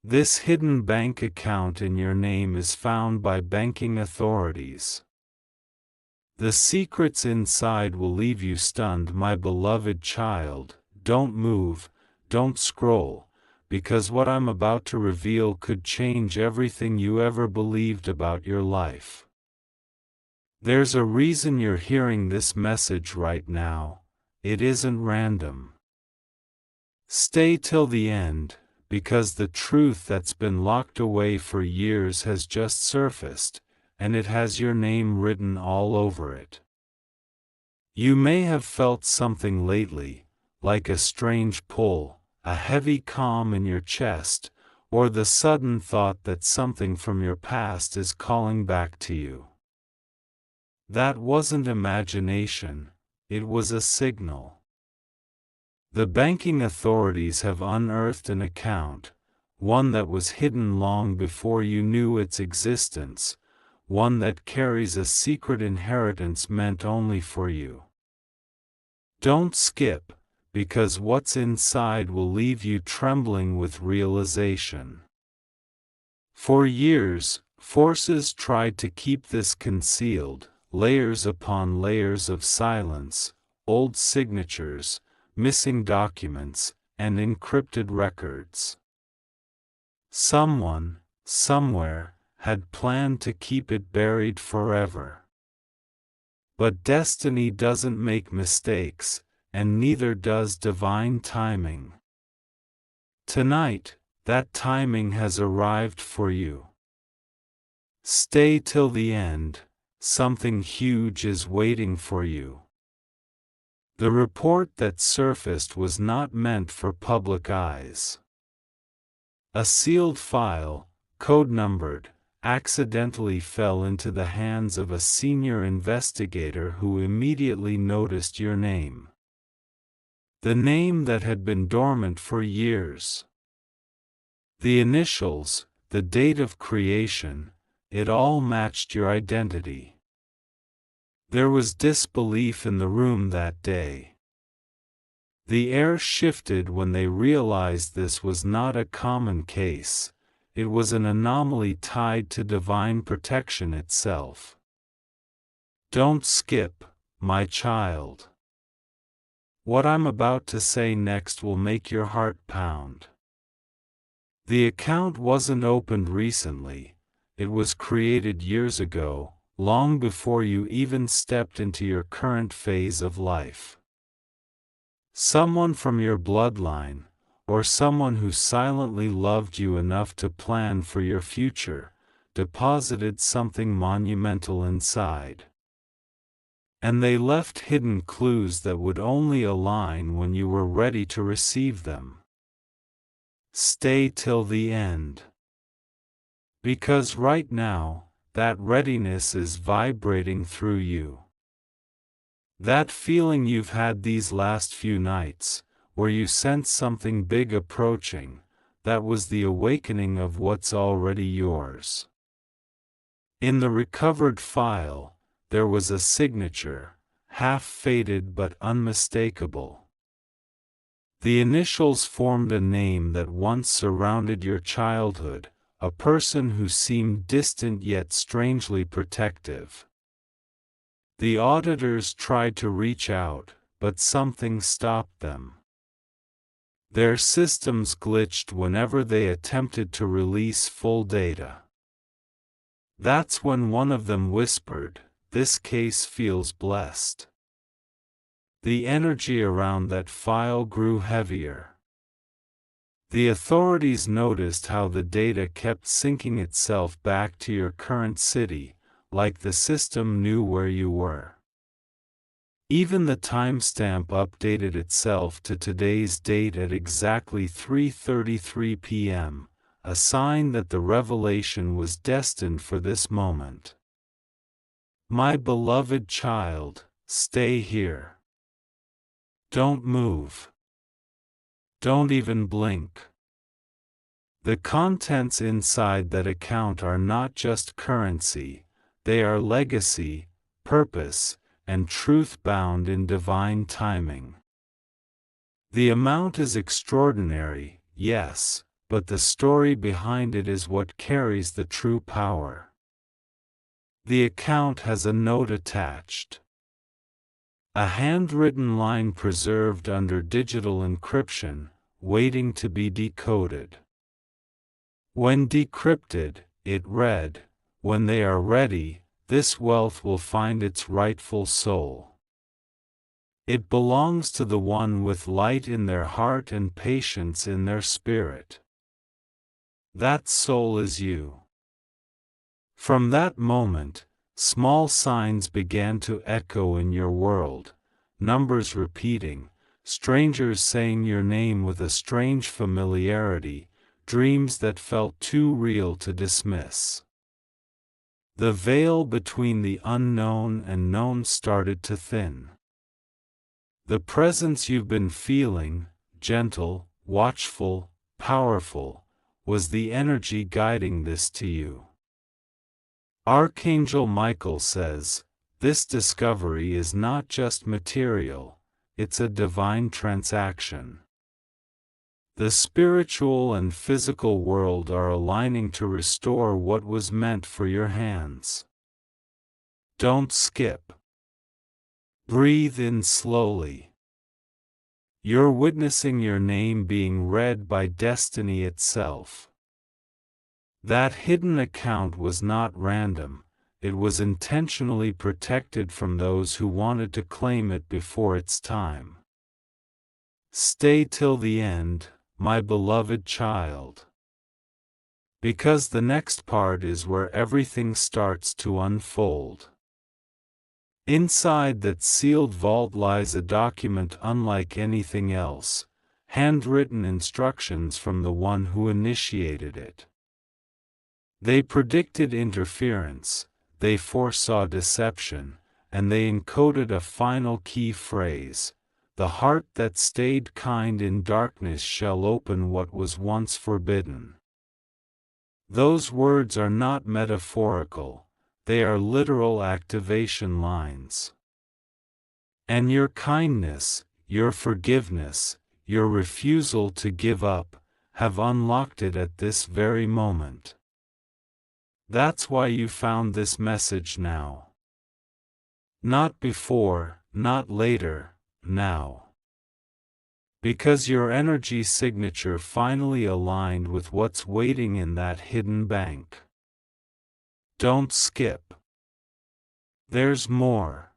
This hidden bank account in your name is found by banking authorities. The secrets inside will leave you stunned, my beloved child. Don't move, don't scroll, because what I'm about to reveal could change everything you ever believed about your life. There's a reason you're hearing this message right now. It isn't random. Stay till the end, because the truth that's been locked away for years has just surfaced, and it has your name written all over it. You may have felt something lately, like a strange pull, a heavy calm in your chest, or the sudden thought that something from your past is calling back to you. That wasn't imagination, it was a signal. The banking authorities have unearthed an account, one that was hidden long before you knew its existence, one that carries a secret inheritance meant only for you. Don't skip, because what's inside will leave you trembling with realization. For years, forces tried to keep this concealed, layers upon layers of silence, old signatures, missing documents, and encrypted records. Someone, somewhere, had planned to keep it buried forever. But destiny doesn't make mistakes, and neither does divine timing. Tonight, that timing has arrived for you. Stay till the end, something huge is waiting for you. The report that surfaced was not meant for public eyes. A sealed file, code-numbered, accidentally fell into the hands of a senior investigator who immediately noticed your name. The name that had been dormant for years. The initials, the date of creation, it all matched your identity. There was disbelief in the room that day. The air shifted when they realized this was not a common case, it was an anomaly tied to divine protection itself. Don't skip, my child. What I'm about to say next will make your heart pound. The account wasn't opened recently, it was created years ago, long before you even stepped into your current phase of life. Someone from your bloodline, or someone who silently loved you enough to plan for your future, deposited something monumental inside. And they left hidden clues that would only align when you were ready to receive them. Stay till the end. Because right now, that readiness is vibrating through you. That feeling you've had these last few nights, where you sense something big approaching, that was the awakening of what's already yours. In the recovered file, there was a signature, half faded but unmistakable. The initials formed a name that once surrounded your childhood, a person who seemed distant yet strangely protective. The auditors tried to reach out, but something stopped them. Their systems glitched whenever they attempted to release full data. That's when one of them whispered, "This case feels blessed." The energy around that file grew heavier. The authorities noticed how the data kept syncing itself back to your current city, like the system knew where you were. Even the timestamp updated itself to today's date at exactly 3:33 p.m., a sign that the revelation was destined for this moment. My beloved child, stay here. Don't move. Don't even blink. The contents inside that account are not just currency, they are legacy, purpose, and truth bound in divine timing. The amount is extraordinary, yes, but the story behind it is what carries the true power. The account has a note attached. A handwritten line preserved under digital encryption, waiting to be decoded. When decrypted, it read, "When they are ready, this wealth will find its rightful soul. It belongs to the one with light in their heart and patience in their spirit. That soul is you." From that moment, small signs began to echo in your world, numbers repeating, strangers saying your name with a strange familiarity, dreams that felt too real to dismiss. The veil between the unknown and known started to thin. The presence you've been feeling, gentle, watchful, powerful, was the energy guiding this to you. Archangel Michael says, this discovery is not just material, it's a divine transaction. The spiritual and physical world are aligning to restore what was meant for your hands. Don't skip. Breathe in slowly. You're witnessing your name being read by destiny itself. That hidden account was not random, it was intentionally protected from those who wanted to claim it before its time. Stay till the end, my beloved child. Because the next part is where everything starts to unfold. Inside that sealed vault lies a document unlike anything else, handwritten instructions from the one who initiated it. They predicted interference, they foresaw deception, and they encoded a final key phrase: "The heart that stayed kind in darkness shall open what was once forbidden." Those words are not metaphorical, they are literal activation lines. And your kindness, your forgiveness, your refusal to give up, have unlocked it at this very moment. That's why you found this message now. Not before, not later, now. Because your energy signature finally aligned with what's waiting in that hidden bank. Don't skip. There's more.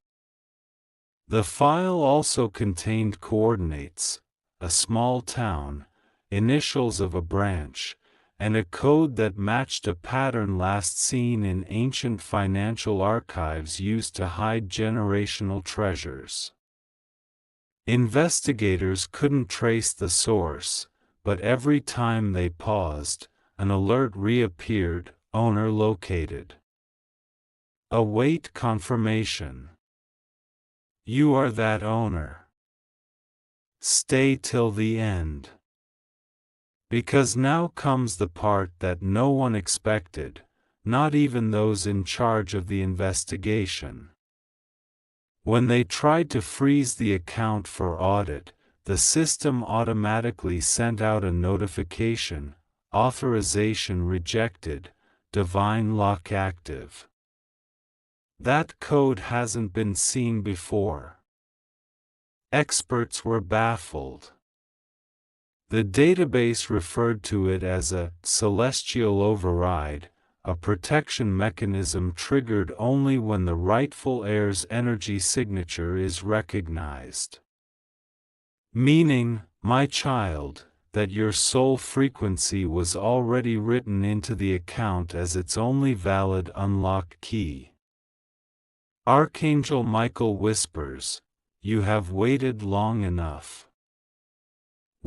The file also contained coordinates, a small town, initials of a branch, and a code that matched a pattern last seen in ancient financial archives used to hide generational treasures. Investigators couldn't trace the source, but every time they paused, an alert reappeared: owner located. Await confirmation. You are that owner. Stay till the end. Because now comes the part that no one expected, not even those in charge of the investigation. When they tried to freeze the account for audit, the system automatically sent out a notification: authorization rejected, divine lock active. That code hasn't been seen before. Experts were baffled. The database referred to it as a celestial override, a protection mechanism triggered only when the rightful heir's energy signature is recognized. Meaning, my child, that your soul frequency was already written into the account as its only valid unlock key. Archangel Michael whispers, "You have waited long enough."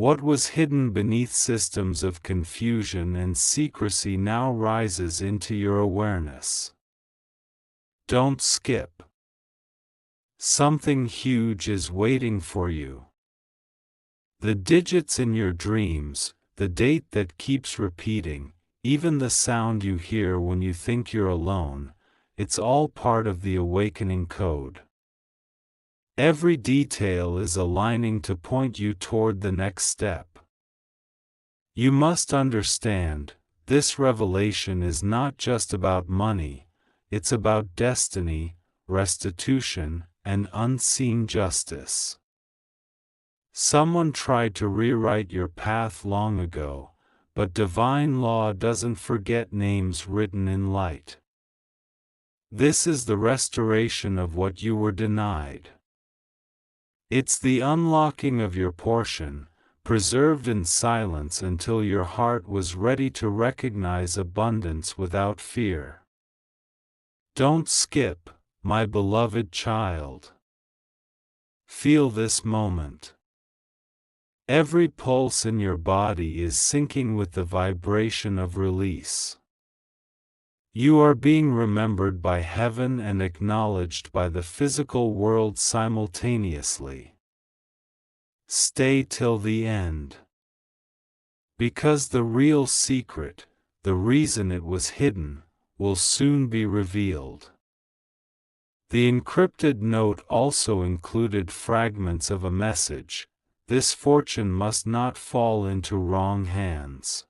What was hidden beneath systems of confusion and secrecy now rises into your awareness. Don't skip. Something huge is waiting for you. The digits in your dreams, the date that keeps repeating, even the sound you hear when you think you're alone, it's all part of the awakening code. Every detail is aligning to point you toward the next step. You must understand, this revelation is not just about money, it's about destiny, restitution, and unseen justice. Someone tried to rewrite your path long ago, but divine law doesn't forget names written in light. This is the restoration of what you were denied. It's the unlocking of your portion, preserved in silence until your heart was ready to recognize abundance without fear. Don't skip, my beloved child. Feel this moment. Every pulse in your body is syncing with the vibration of release. You are being remembered by heaven and acknowledged by the physical world simultaneously. Stay till the end. Because the real secret, the reason it was hidden, will soon be revealed. The encrypted note also included fragments of a message: this fortune must not fall into wrong hands.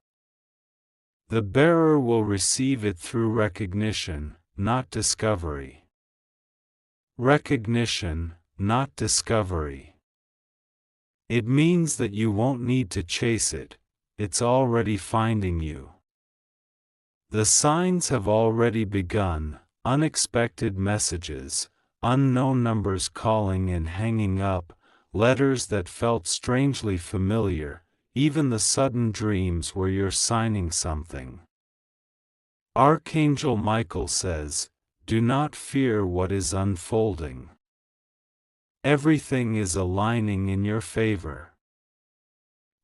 The bearer will receive it through recognition, not discovery. Recognition, not discovery. It means that you won't need to chase it, it's already finding you. The signs have already begun: unexpected messages, unknown numbers calling and hanging up, letters that felt strangely familiar, even the sudden dreams where you're signing something. Archangel Michael says, "Do not fear what is unfolding. Everything is aligning in your favor."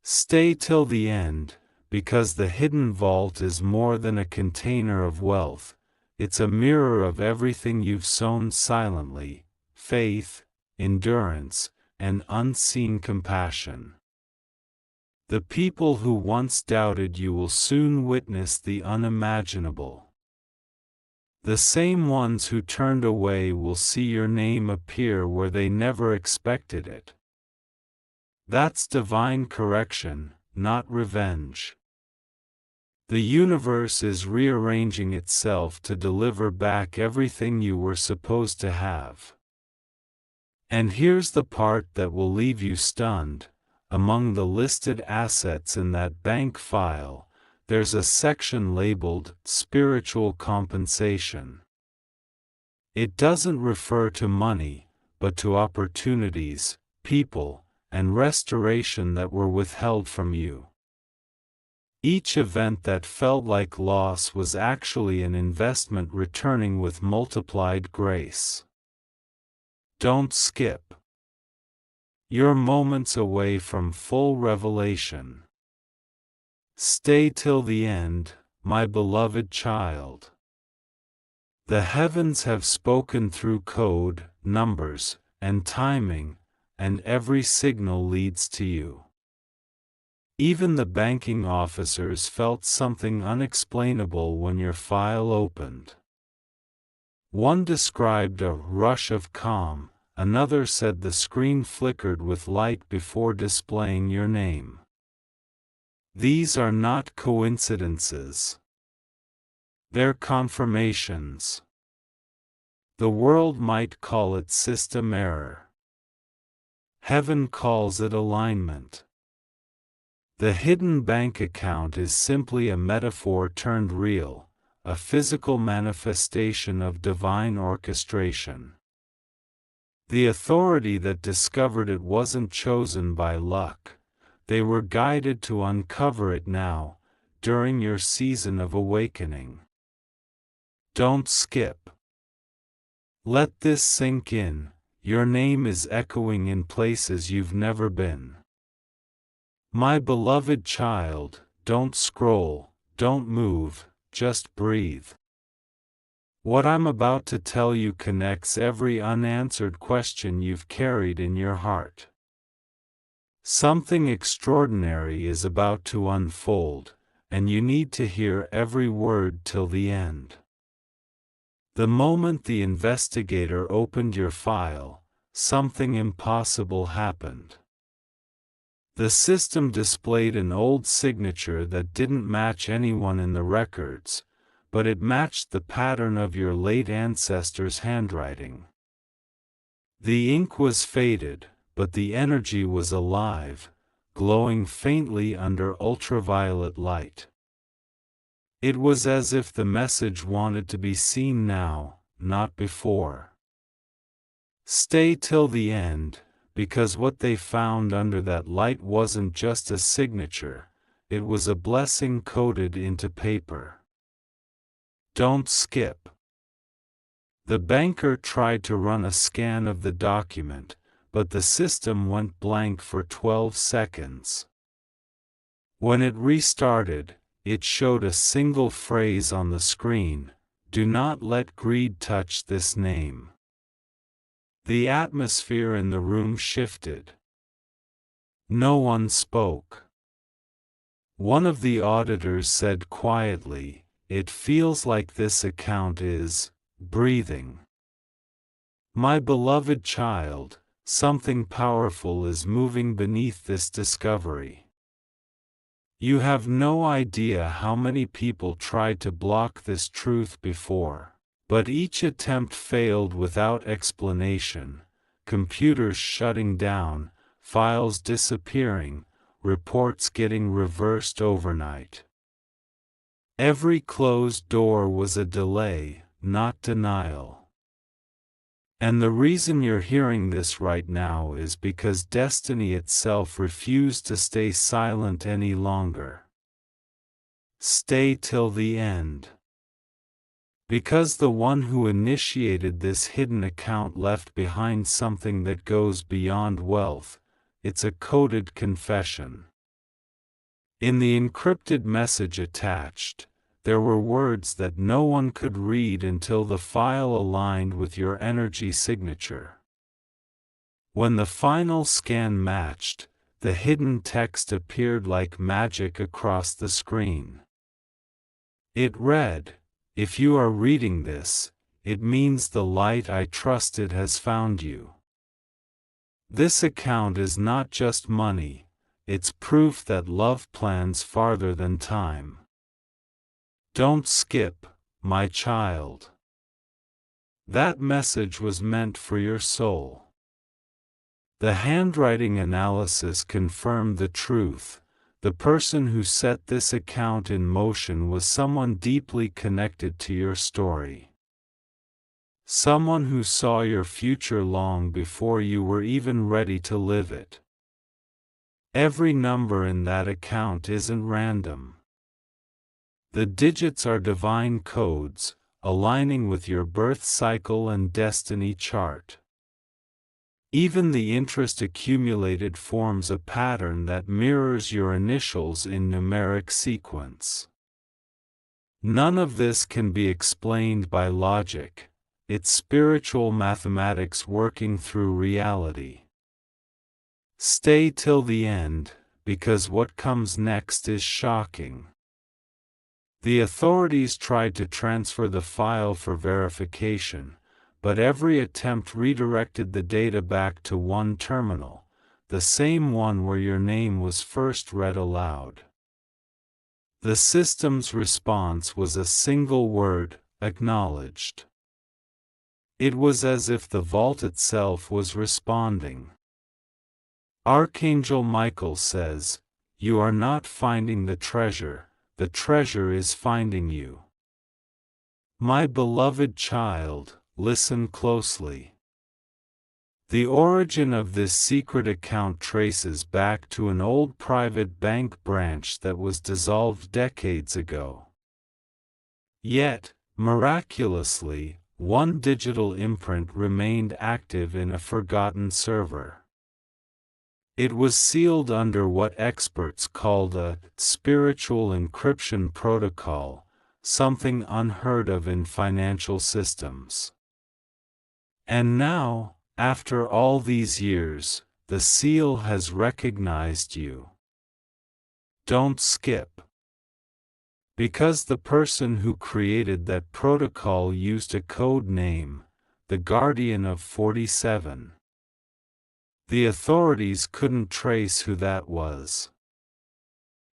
Stay till the end, because the hidden vault is more than a container of wealth, it's a mirror of everything you've sown silently: faith, endurance, and unseen compassion. The people who once doubted you will soon witness the unimaginable. The same ones who turned away will see your name appear where they never expected it. That's divine correction, not revenge. The universe is rearranging itself to deliver back everything you were supposed to have. And here's the part that will leave you stunned: among the listed assets in that bank file, there's a section labeled Spiritual Compensation. It doesn't refer to money, but to opportunities, people, and restoration that were withheld from you. Each event that felt like loss was actually an investment returning with multiplied grace. Don't skip. You're moments away from full revelation. Stay till the end, my beloved child. The heavens have spoken through code, numbers, and timing, and every signal leads to you. Even the banking officers felt something unexplainable when your file opened. One described a rush of calm, another said the screen flickered with light before displaying your name. These are not coincidences. They're confirmations. The world might call it system error. Heaven calls it alignment. The hidden bank account is simply a metaphor turned real, a physical manifestation of divine orchestration. The authority that discovered it wasn't chosen by luck, they were guided to uncover it now, during your season of awakening. Don't skip. Let this sink in: your name is echoing in places you've never been. My beloved child, don't scroll, don't move, just breathe. What I'm about to tell you connects every unanswered question you've carried in your heart. Something extraordinary is about to unfold, and you need to hear every word till the end. The moment the investigator opened your file, something impossible happened. The system displayed an old signature that didn't match anyone in the records, but it matched the pattern of your late ancestor's handwriting. The ink was faded, but the energy was alive, glowing faintly under ultraviolet light. It was as if the message wanted to be seen now, not before. Stay till the end, because what they found under that light wasn't just a signature, it was a blessing coded into paper. Don't skip. The banker tried to run a scan of the document, but the system went blank for 12 seconds. When it restarted, it showed a single phrase on the screen: "Do not let greed touch this name." The atmosphere in the room shifted. No one spoke. One of the auditors said quietly, "It feels like this account is breathing. My beloved child, something powerful is moving beneath this discovery. You have no idea how many people tried to block this truth before, but each attempt failed without explanation: computers shutting down, files disappearing, reports getting reversed overnight. Every closed door was a delay, not denial. And the reason you're hearing this right now is because destiny itself refused to stay silent any longer. Stay till the end. Because the one who initiated this hidden account left behind something that goes beyond wealth. It's a coded confession. In the encrypted message attached, there were words that no one could read until the file aligned with your energy signature. When the final scan matched, the hidden text appeared like magic across the screen. It read, "If you are reading this, it means the light I trusted has found you. This account is not just money, it's proof that love plans farther than time. Don't skip, my child." That message was meant for your soul. The handwriting analysis confirmed the truth. The person who set this account in motion was someone deeply connected to your story. Someone who saw your future long before you were even ready to live it. Every number in that account isn't random. The digits are divine codes, aligning with your birth cycle and destiny chart. Even the interest accumulated forms a pattern that mirrors your initials in numeric sequence. None of this can be explained by logic. It's spiritual mathematics working through reality. Stay till the end, because what comes next is shocking. The authorities tried to transfer the file for verification, but every attempt redirected the data back to one terminal, the same one where your name was first read aloud. The system's response was a single word: acknowledged. It was as if the vault itself was responding. Archangel Michael says, "You are not finding the treasure is finding you." My beloved child, listen closely. The origin of this secret account traces back to an old private bank branch that was dissolved decades ago. Yet, miraculously, one digital imprint remained active in a forgotten server. It was sealed under what experts called a spiritual encryption protocol, something unheard of in financial systems. And now, after all these years, the seal has recognized you. Don't skip. Because the person who created that protocol used a code name, the Guardian of 47. The authorities couldn't trace who that was.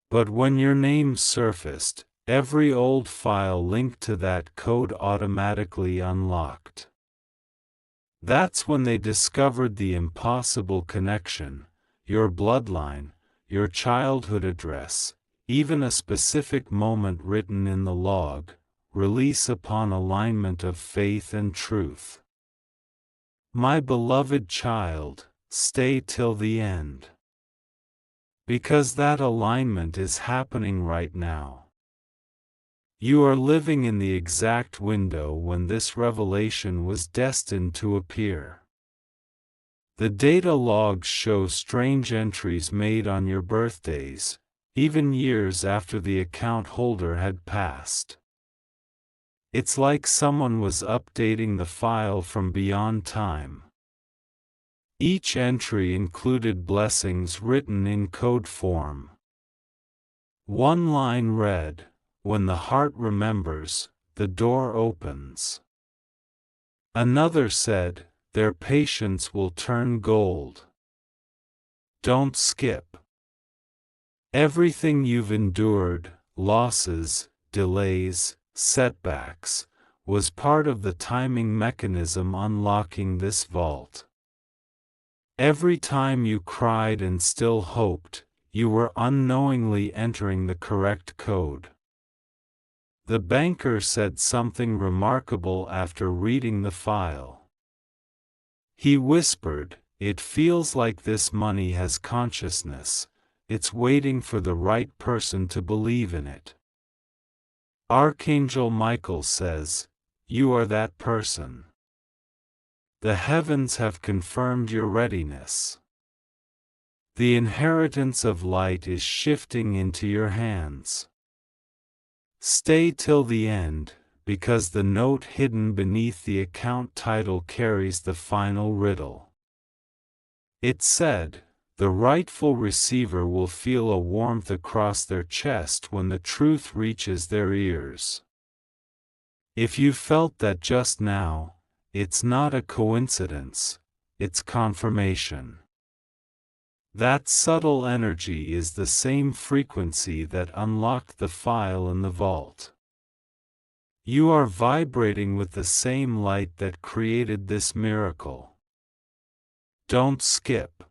But when your name surfaced, every old file linked to that code automatically unlocked. That's when they discovered the impossible connection, your bloodline, your childhood address, even a specific moment written in the log, release upon alignment of faith and truth. My beloved child, stay till the end. Because that alignment is happening right now. You are living in the exact window when this revelation was destined to appear. The data logs show strange entries made on your birthdays, even years after the account holder had passed. It's like someone was updating the file from beyond time. Each entry included blessings written in code form. One line read, "When the heart remembers, the door opens." Another said, "Their patience will turn gold." Don't skip. Everything you've endured, losses, delays, setbacks, was part of the timing mechanism unlocking this vault. Every time you cried and still hoped, you were unknowingly entering the correct code. The banker said something remarkable after reading the file. He whispered, "It feels like this money has consciousness, it's waiting for the right person to believe in it." Archangel Michael says, "You are that person. The heavens have confirmed your readiness. The inheritance of light is shifting into your hands. Stay till the end, because the note hidden beneath the account title carries the final riddle." It said, "The rightful receiver will feel a warmth across their chest when the truth reaches their ears." If you felt that just now, it's not a coincidence, it's confirmation. That subtle energy is the same frequency that unlocked the file in the vault. You are vibrating with the same light that created this miracle. Don't skip.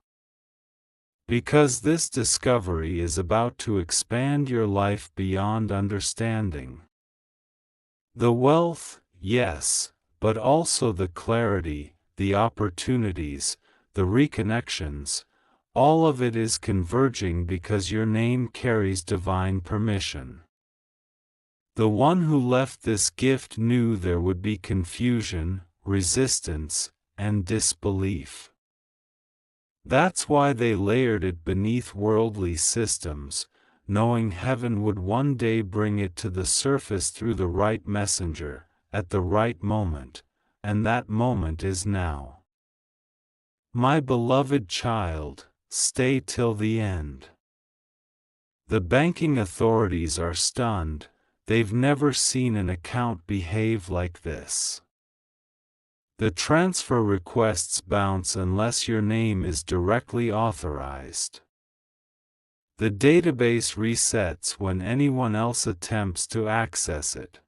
Because this discovery is about to expand your life beyond understanding. The wealth, yes, but also the clarity, the opportunities, the reconnections, all of it is converging because your name carries divine permission. The one who left this gift knew there would be confusion, resistance, and disbelief. That's why they layered it beneath worldly systems, knowing heaven would one day bring it to the surface through the right messenger, at the right moment, and that moment is now. My beloved child, stay till the end. The banking authorities are stunned, they've never seen an account behave like this. The transfer requests bounce unless your name is directly authorized. The database resets when anyone else attempts to access it.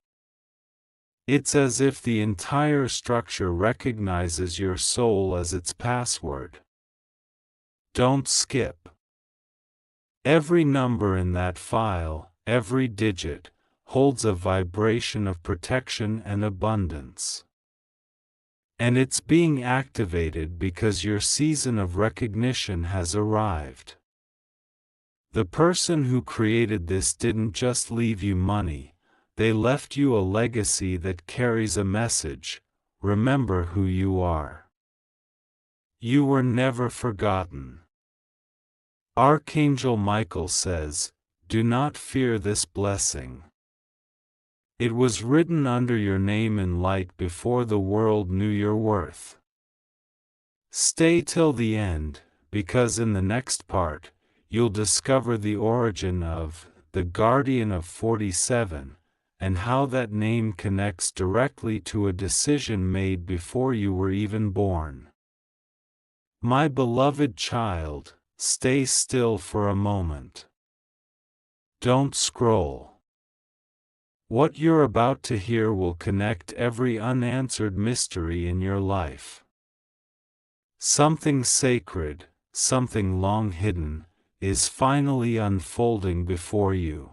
It's as if the entire structure recognizes your soul as its password. Don't skip. Every number in that file, every digit, holds a vibration of protection and abundance. And it's being activated because your season of recognition has arrived. The person who created this didn't just leave you money, they left you a legacy that carries a message: remember who you are. You were never forgotten. Archangel Michael says, "Do not fear this blessing. It was written under your name in light before the world knew your worth." Stay till the end, because in the next part, you'll discover the origin of the Guardian of 47, and how that name connects directly to a decision made before you were even born. My beloved child, stay still for a moment. Don't scroll. What you're about to hear will connect every unanswered mystery in your life. Something sacred, something long hidden, is finally unfolding before you.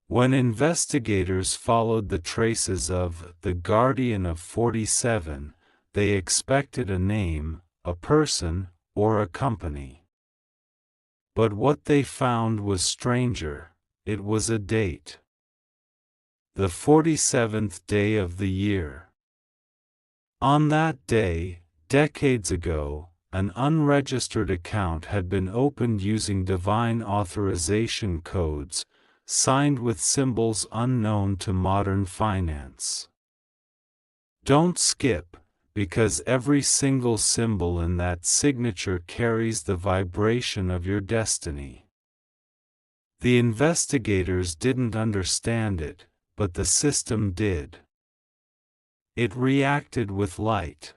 When investigators followed the traces of the Guardian of 47, they expected a name, a person, or a company. But what they found was stranger. It was a date. The 47th day of the year. On that day, decades ago, an unregistered account had been opened using divine authorization codes, signed with symbols unknown to modern finance. Don't skip, because every single symbol in that signature carries the vibration of your destiny. The investigators didn't understand it, but the system did. It reacted with light.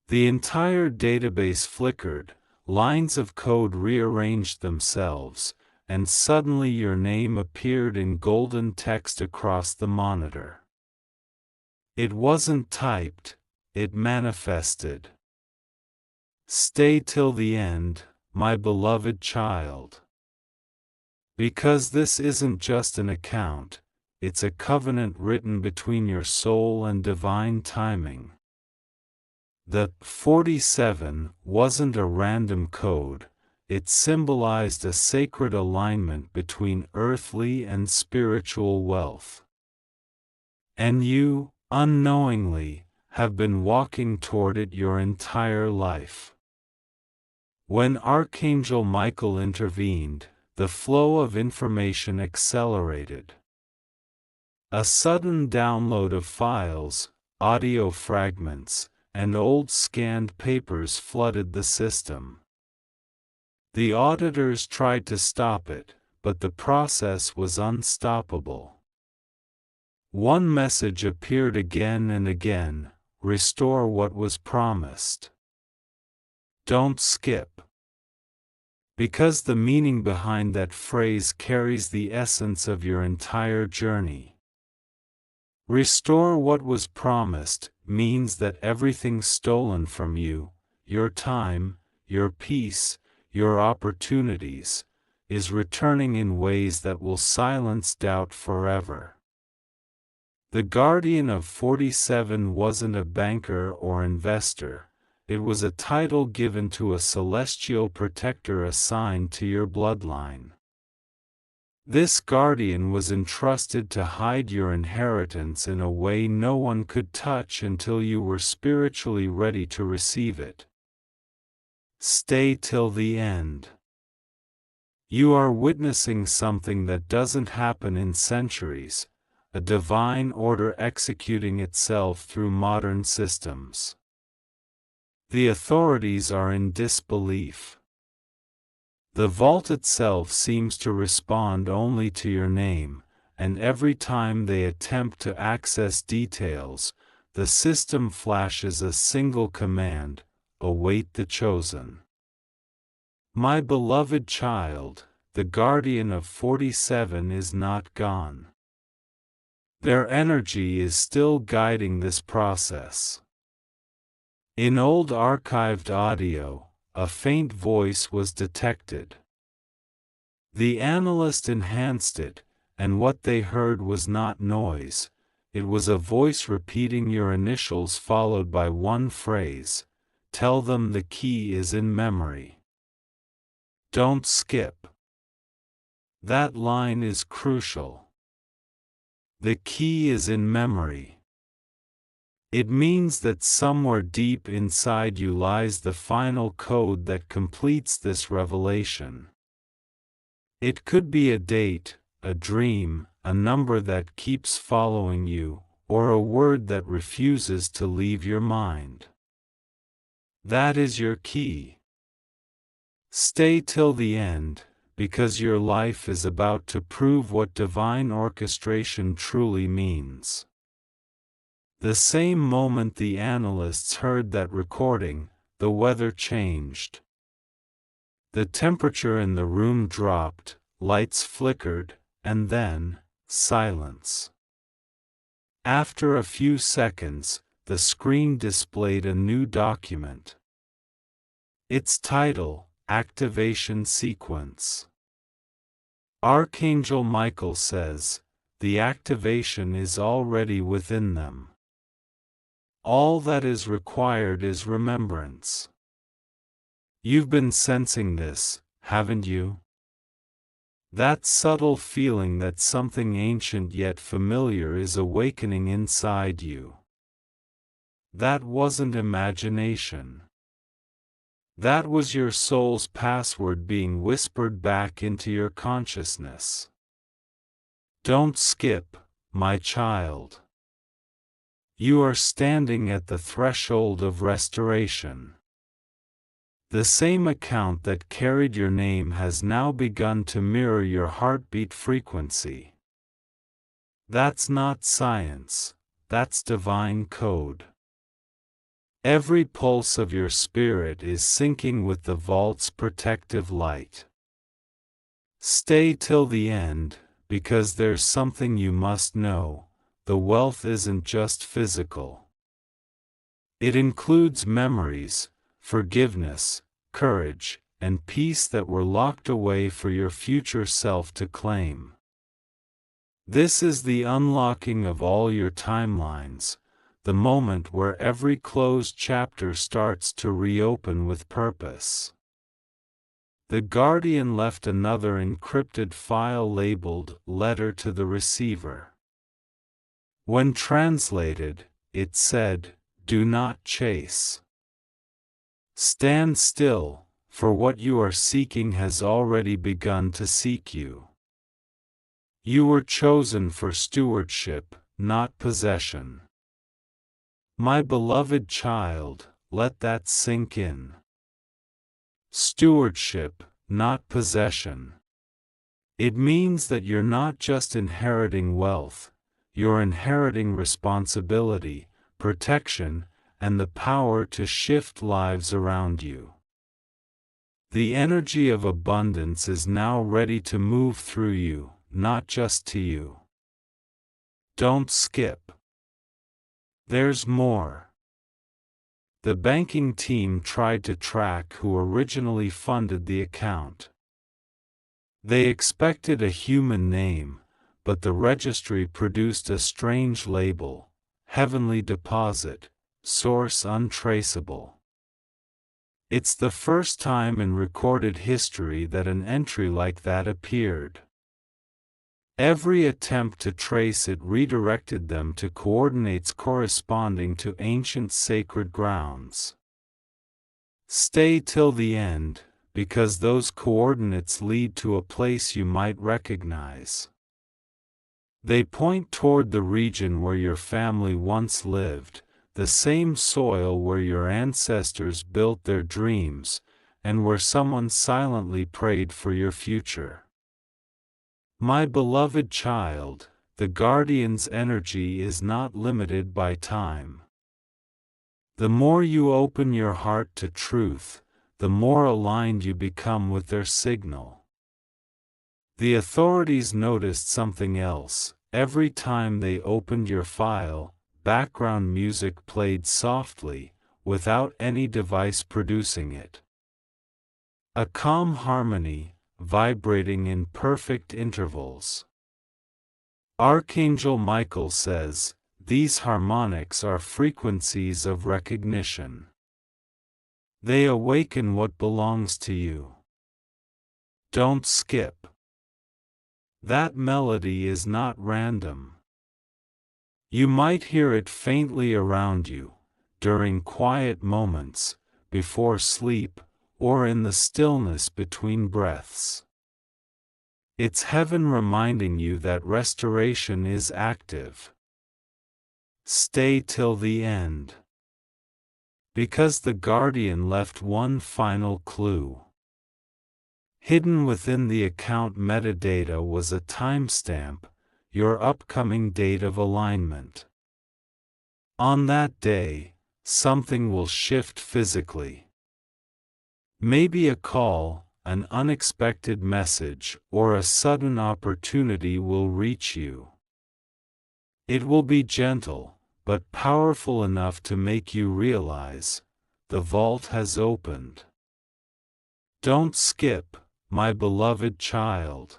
The entire database flickered, lines of code rearranged themselves, and suddenly your name appeared in golden text across the monitor. It wasn't typed, it manifested. Stay till the end, my beloved child. Because this isn't just an account, it's a covenant written between your soul and divine timing. The 47 wasn't a random code, it symbolized a sacred alignment between earthly and spiritual wealth. And you, unknowingly, have been walking toward it your entire life. When Archangel Michael intervened, the flow of information accelerated. A sudden download of files, audio fragments, and old scanned papers flooded the system. The auditors tried to stop it, but the process was unstoppable. One message appeared again and again: restore what was promised. Don't skip. Because the meaning behind that phrase carries the essence of your entire journey. Restore what was promised means that everything stolen from you, your time, your peace, your opportunities, is returning in ways that will silence doubt forever. The Guardian of 47 wasn't a banker or investor, it was a title given to a celestial protector assigned to your bloodline. This guardian was entrusted to hide your inheritance in a way no one could touch until you were spiritually ready to receive it. Stay till the end. You are witnessing something that doesn't happen in centuries, a divine order executing itself through modern systems. The authorities are in disbelief. The vault itself seems to respond only to your name, and every time they attempt to access details, the system flashes a single command: await the chosen. My beloved child, the Guardian of 47 is not gone. Their energy is still guiding this process. In old archived audio, a faint voice was detected. The analyst enhanced it, and what they heard was not noise, it was a voice repeating your initials followed by one phrase: tell them the key is in memory. Don't skip. That line is crucial. The key is in memory. It means that somewhere deep inside you lies the final code that completes this revelation. It could be a date, a dream, a number that keeps following you, or a word that refuses to leave your mind. That is your key. Stay till the end, because your life is about to prove what divine orchestration truly means. The same moment the analysts heard that recording, the weather changed. The temperature in the room dropped, lights flickered, and then, silence. After a few seconds, the screen displayed a new document. Its title, Activation Sequence. Archangel Michael says, the activation is already within them. All that is required is remembrance. You've been sensing this, haven't you? That subtle feeling that something ancient yet familiar is awakening inside you. That wasn't imagination. That was your soul's password being whispered back into your consciousness. Don't skip, my child. You are standing at the threshold of restoration. The same account that carried your name has now begun to mirror your heartbeat frequency. That's not science, that's divine code. Every pulse of your spirit is syncing with the vault's protective light. Stay till the end, because there's something you must know: the wealth isn't just physical. It includes memories, forgiveness, courage, and peace that were locked away for your future self to claim. This is the unlocking of all your timelines, the moment where every closed chapter starts to reopen with purpose. The Guardian left another encrypted file labeled "Letter to the Receiver." When translated, it said, "Do not chase. Stand still, for what you are seeking has already begun to seek you. You were chosen for stewardship, not possession." My beloved child, let that sink in. Stewardship, not possession. It means that you're not just inheriting wealth, you're inheriting responsibility, protection, and the power to shift lives around you. The energy of abundance is now ready to move through you, not just to you. Don't skip. There's more. The banking team tried to track who originally funded the account. They expected a human name, but the registry produced a strange label: Heavenly Deposit, Source Untraceable. It's the first time in recorded history that an entry like that appeared. Every attempt to trace it redirected them to coordinates corresponding to ancient sacred grounds. Stay till the end, because those coordinates lead to a place you might recognize. They point toward the region where your family once lived, the same soil where your ancestors built their dreams, and where someone silently prayed for your future. My beloved child, the Guardian's energy is not limited by time. The more you open your heart to truth, the more aligned you become with their signal. The authorities noticed something else. Every time they opened your file, background music played softly, without any device producing it. A calm harmony, vibrating in perfect intervals. Archangel Michael says, these harmonics are frequencies of recognition. They awaken what belongs to you. Don't skip. That melody is not random. You might hear it faintly around you, during quiet moments, before sleep, or in the stillness between breaths. It's heaven reminding you that restoration is active. Stay till the end. Because the Guardian left one final clue. Hidden within the account metadata was a timestamp, your upcoming date of alignment. On that day, something will shift physically. Maybe a call, an unexpected message, or a sudden opportunity will reach you. It will be gentle, but powerful enough to make you realize the vault has opened. Don't skip, my beloved child.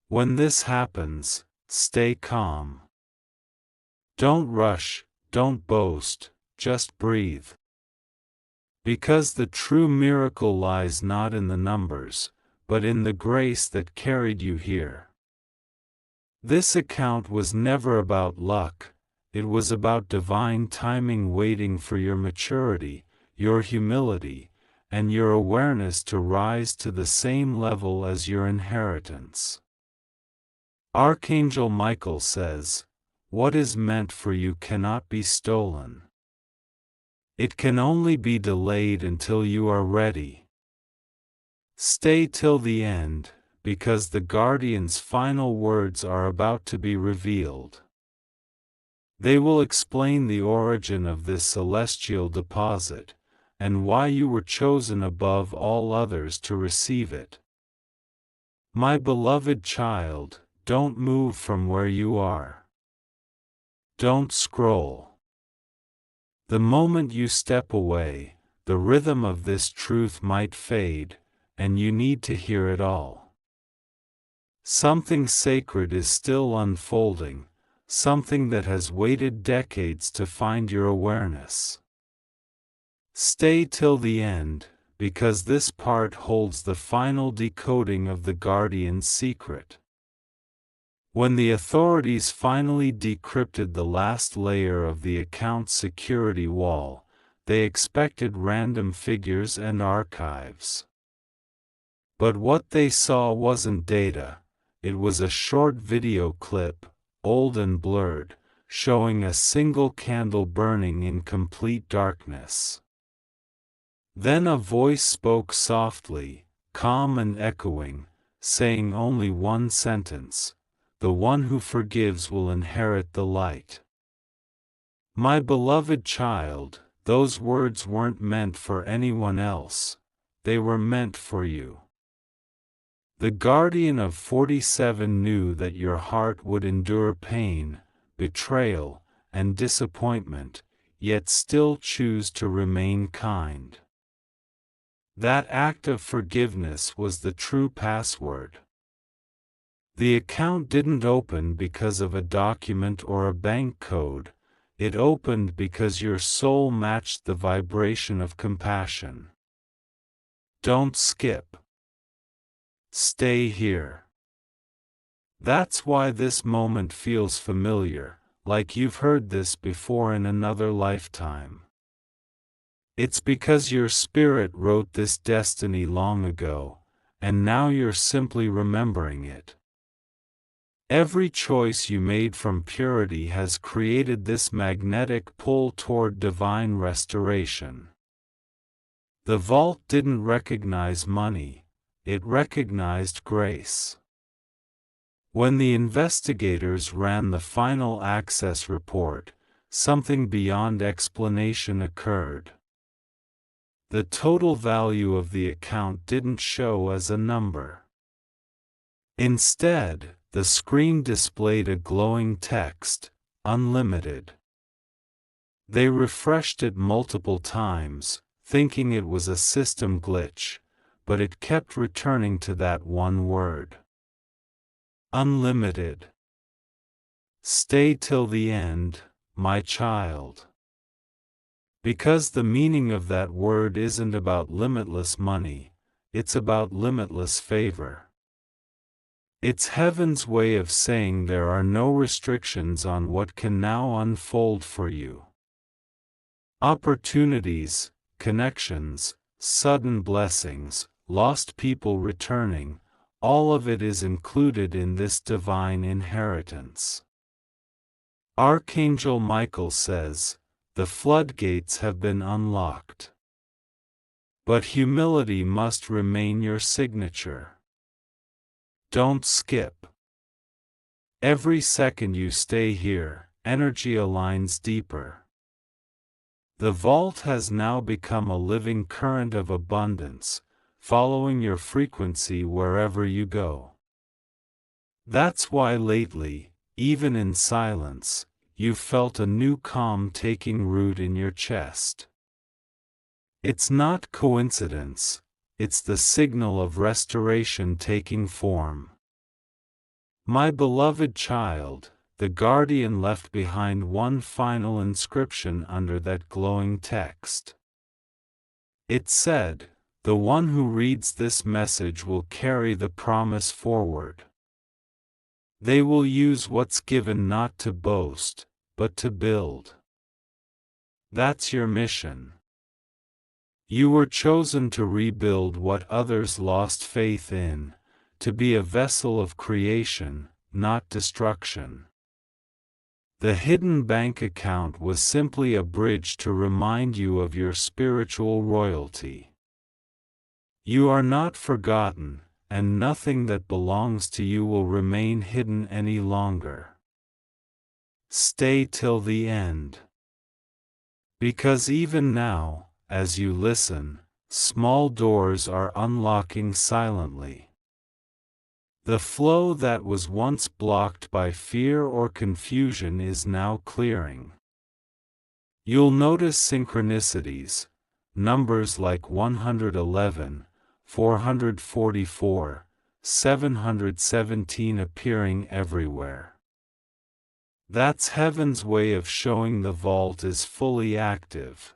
When this happens, stay calm. Don't rush, don't boast, just breathe. Because the true miracle lies not in the numbers, but in the grace that carried you here. This account was never about luck, it was about divine timing waiting for your maturity, your humility, and your awareness to rise to the same level as your inheritance. Archangel Michael says, "What is meant for you cannot be stolen. It can only be delayed until you are ready. Stay till the end, because the guardian's final words are about to be revealed. They will explain the origin of this celestial deposit, and why you were chosen above all others to receive it. My beloved child, don't move from where you are. Don't scroll. The moment you step away, the rhythm of this truth might fade, and you need to hear it all. Something sacred is still unfolding, something that has waited decades to find your awareness. Stay till the end, because this part holds the final decoding of the guardian's secret. When the authorities finally decrypted the last layer of the account's security wall, they expected random figures and archives. But what they saw wasn't data, it was a short video clip, old and blurred, showing a single candle burning in complete darkness. Then a voice spoke softly, calm and echoing, saying only one sentence: "The one who forgives will inherit the light." My beloved child, those words weren't meant for anyone else, they were meant for you. The guardian of 47 knew that your heart would endure pain, betrayal, and disappointment, yet still choose to remain kind. That act of forgiveness was the true password. The account didn't open because of a document or a bank code, it opened because your soul matched the vibration of compassion. Don't skip. Stay here. That's why this moment feels familiar, like you've heard this before in another lifetime. It's because your spirit wrote this destiny long ago, and now you're simply remembering it. Every choice you made from purity has created this magnetic pull toward divine restoration. The vault didn't recognize money, it recognized grace. When the investigators ran the final access report, something beyond explanation occurred. The total value of the account didn't show as a number. Instead, the screen displayed a glowing text, "Unlimited." They refreshed it multiple times, thinking it was a system glitch, but it kept returning to that one word. Unlimited. Stay till the end, my child. Because the meaning of that word isn't about limitless money, it's about limitless favor. It's heaven's way of saying there are no restrictions on what can now unfold for you. Opportunities, connections, sudden blessings, lost people returning, all of it is included in this divine inheritance. Archangel Michael says, "The floodgates have been unlocked." But humility must remain your signature. Don't skip. Every second you stay here, energy aligns deeper. The vault has now become a living current of abundance, following your frequency wherever you go. That's why lately, even in silence, you've felt a new calm taking root in your chest. It's not coincidence, it's the signal of restoration taking form. My beloved child, the guardian left behind one final inscription under that glowing text. It said, "The one who reads this message will carry the promise forward. They will use what's given not to boast, but to build." That's your mission. You were chosen to rebuild what others lost faith in, to be a vessel of creation, not destruction. The hidden bank account was simply a bridge to remind you of your spiritual royalty. You are not forgotten, and nothing that belongs to you will remain hidden any longer. Stay till the end. Because even now, as you listen, small doors are unlocking silently. The flow that was once blocked by fear or confusion is now clearing. You'll notice synchronicities, numbers like 111, 444, 717 appearing everywhere. That's heaven's way of showing the vault is fully active.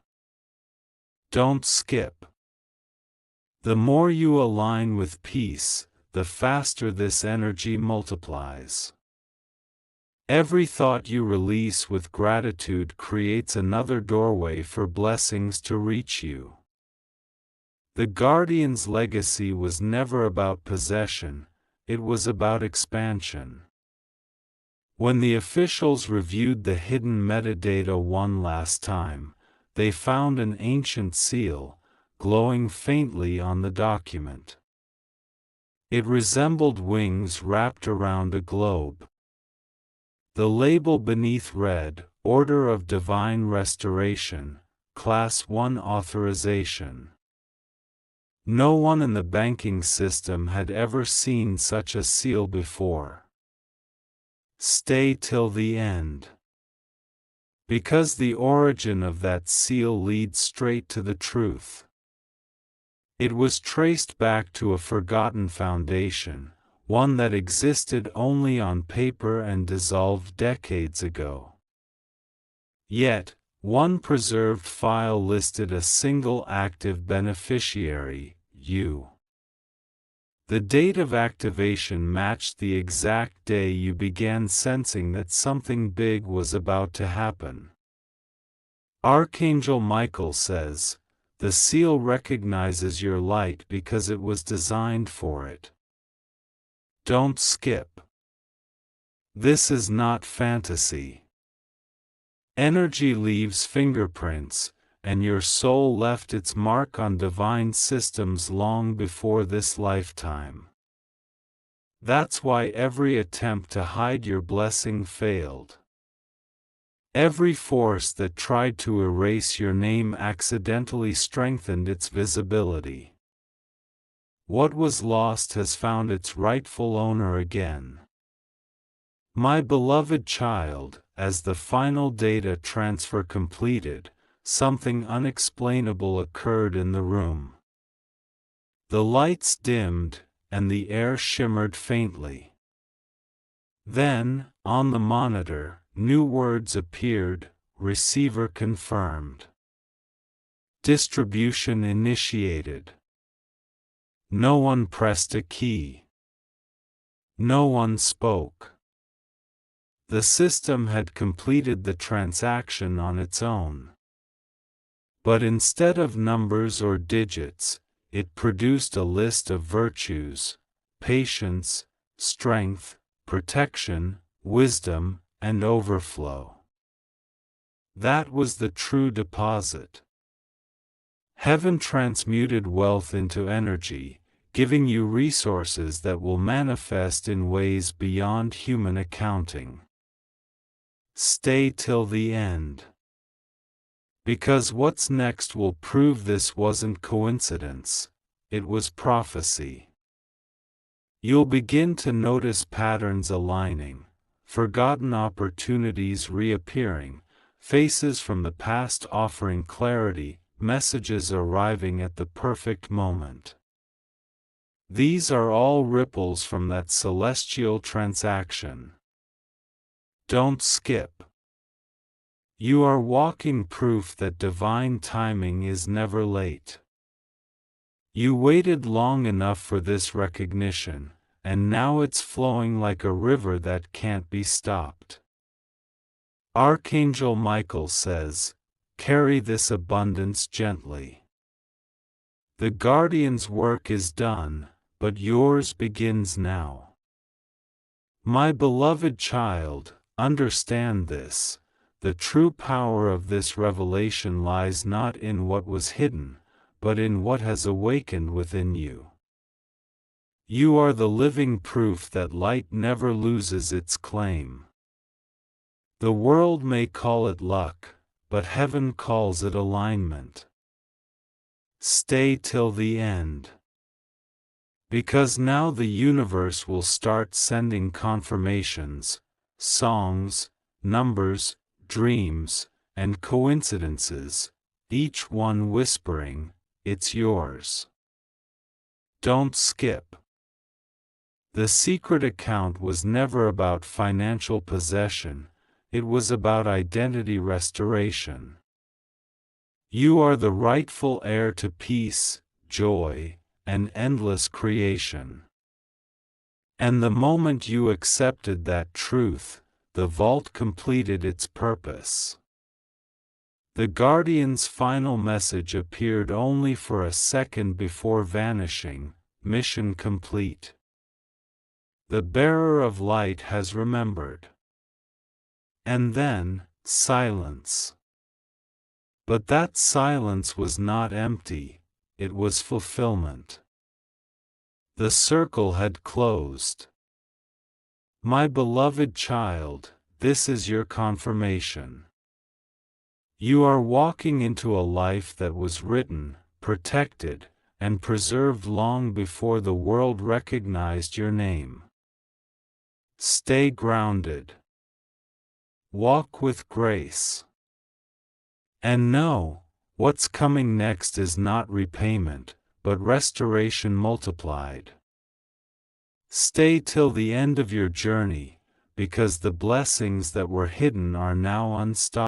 Don't skip. The more you align with peace, the faster this energy multiplies. Every thought you release with gratitude creates another doorway for blessings to reach you. The Guardian's legacy was never about possession, it was about expansion. When the officials reviewed the hidden metadata one last time, they found an ancient seal, glowing faintly on the document. It resembled wings wrapped around a globe. The label beneath read, "Order of Divine Restoration, Class 1 Authorization." No one in the banking system had ever seen such a seal before. Stay till the end. Because the origin of that seal leads straight to the truth. It was traced back to a forgotten foundation, one that existed only on paper and dissolved decades ago. Yet, one preserved file listed a single active beneficiary, you. The date of activation matched the exact day you began sensing that something big was about to happen. Archangel Michael says, "The seal recognizes your light because it was designed for it." Don't skip. This is not fantasy. Energy leaves fingerprints, and your soul left its mark on divine systems long before this lifetime. That's why every attempt to hide your blessing failed. Every force that tried to erase your name accidentally strengthened its visibility. What was lost has found its rightful owner again. My beloved child, as the final data transfer completed, something unexplainable occurred in the room. The lights dimmed, and the air shimmered faintly. Then, on the monitor, new words appeared, receiver confirmed. Distribution initiated. No one pressed a key. No one spoke. The system had completed the transaction on its own. But instead of numbers or digits, it produced a list of virtues: patience, strength, protection, wisdom, and overflow. That was the true deposit. Heaven transmuted wealth into energy, giving you resources that will manifest in ways beyond human accounting. Stay till the end. Because what's next will prove this wasn't coincidence, it was prophecy. You'll begin to notice patterns aligning, forgotten opportunities reappearing, faces from the past offering clarity, messages arriving at the perfect moment. These are all ripples from that celestial transaction. Don't skip. You are walking proof that divine timing is never late. You waited long enough for this recognition, and now it's flowing like a river that can't be stopped. Archangel Michael says, "Carry this abundance gently." The guardian's work is done, but yours begins now. My beloved child, understand this. The true power of this revelation lies not in what was hidden, but in what has awakened within you. You are the living proof that light never loses its claim. The world may call it luck, but heaven calls it alignment. Stay till the end. Because now the universe will start sending confirmations, songs, numbers, dreams, and coincidences, each one whispering, "It's yours." Don't skip. The secret account was never about financial possession, it was about identity restoration. You are the rightful heir to peace, joy, and endless creation. And the moment you accepted that truth, the vault completed its purpose. The guardian's final message appeared only for a second before vanishing, mission complete. The bearer of light has remembered. And then, silence. But that silence was not empty, it was fulfillment. The circle had closed. My beloved child, this is your confirmation. You are walking into a life that was written, protected, and preserved long before the world recognized your name. Stay grounded. Walk with grace. And know, what's coming next is not repayment, but restoration multiplied. Stay till the end of your journey, because the blessings that were hidden are now unstoppable.